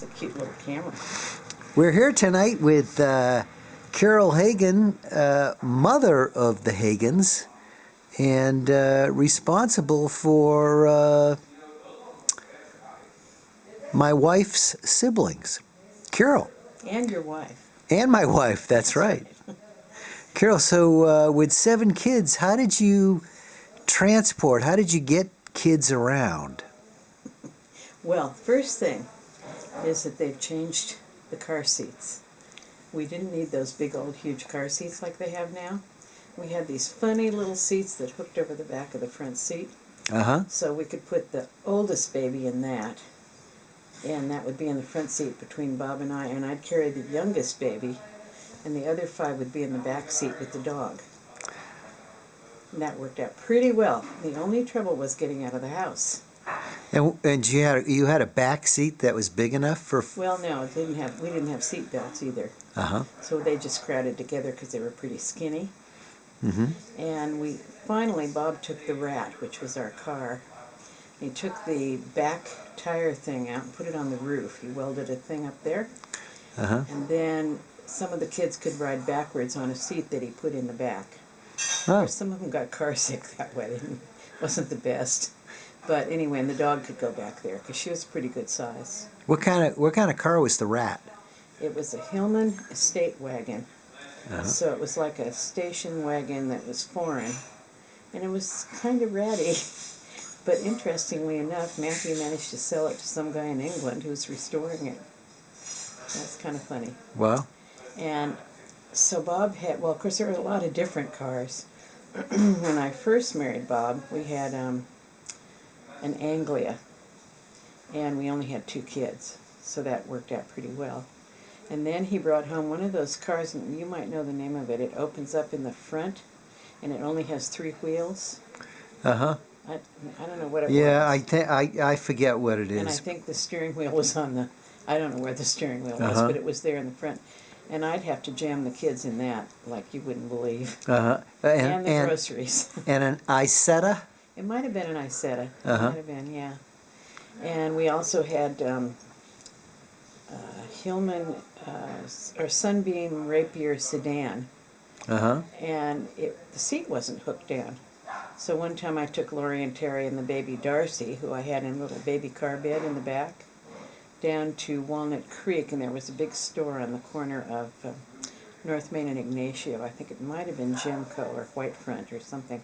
It's a cute little camera. We're here tonight with Carole Hagin, mother of the Hagins, and responsible for my wife's siblings. Carole. And your wife. And my wife, that's right. Carole, so with 7 kids, how did you how did you get kids around? Well, first thing is that they've changed the car seats. We didn't need those big old huge car seats like they have now. We had these funny little seats that hooked over the back of the front seat. So we could put the oldest baby in that, and that would be in the front seat between Bob and I'd carry the youngest baby, and the other 5 would be in the back seat with the dog. And that worked out pretty well. The only trouble was getting out of the house. And you had a back seat that was big enough for? Well, no, we didn't have seat belts either. So they just crowded together because they were pretty skinny. And finally Bob took the Rat, which was our car. He took the back tire thing out and put it on the roof. He welded a thing up there. And then some of the kids could ride backwards on a seat that he put in the back. Some of them got car sick that way. It wasn't the best. But anyway, and the dog could go back there because she was pretty good size. What kind of car was the Rat? It was a Hillman estate wagon. So it was like a station wagon that was foreign. And it was kind of ratty. But interestingly enough, Matthew managed to sell it to some guy in England who's restoring it. That's kind of funny. Wow. And so Bob had, well, of course, there were a lot of different cars. When I first married Bob, we had an Anglia, and we only had 2 kids, so that worked out pretty well. And then he brought home one of those cars, and you might know the name of it. It opens up in the front, and it only has 3 wheels. I don't know what it was. Yeah, I forget what it is. And I think the steering wheel was on the, I don't know where the steering wheel was, but it was there in the front. And I'd have to jam the kids in that like you wouldn't believe. And the groceries. And an Isetta? It might have been an Isetta. It might have been, yeah. And we also had Hillman or Sunbeam Rapier sedan. And the seat wasn't hooked down. So one time I took Lori and Terry and the baby Darcy, who I had in a little baby car bed in the back, down to Walnut Creek, and there was a big store on the corner of North Main and Ignacio. I think it might have been Gemco or Whitefront or something.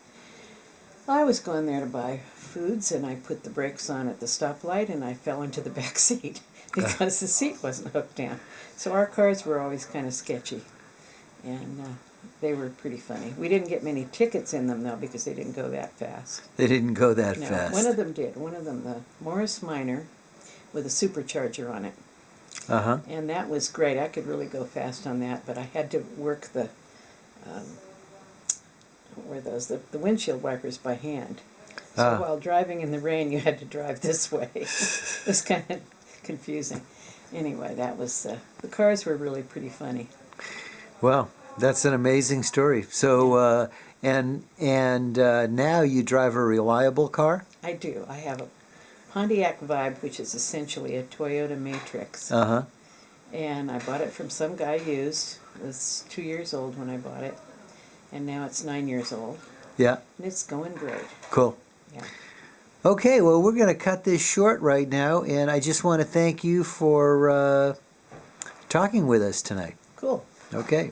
I was going there to buy foods, and I put the brakes on at the stoplight, and I fell into the back seat because the seat wasn't hooked down. So our cars were always kind of sketchy, and they were pretty funny. We didn't get many tickets in them, though, because they didn't go that fast. They didn't go that fast. One of them did. One of them, the Morris Minor, with a supercharger on it. And that was great. I could really go fast on that, but I had to work the what were those? The windshield wipers by hand. So while driving in the rain, you had to drive this way. It was kind of confusing. Anyway, that was the cars were really pretty funny. Well, that's an amazing story. So and now you drive a reliable car? I do. I have a Pontiac Vibe, which is essentially a Toyota Matrix. And I bought it from some guy used. It was 2 years old when I bought it. And now it's 9 years old. Yeah. And it's going great. Cool. Yeah. Okay, well, we're going to cut this short right now, and I just want to thank you for talking with us tonight. Cool. Okay.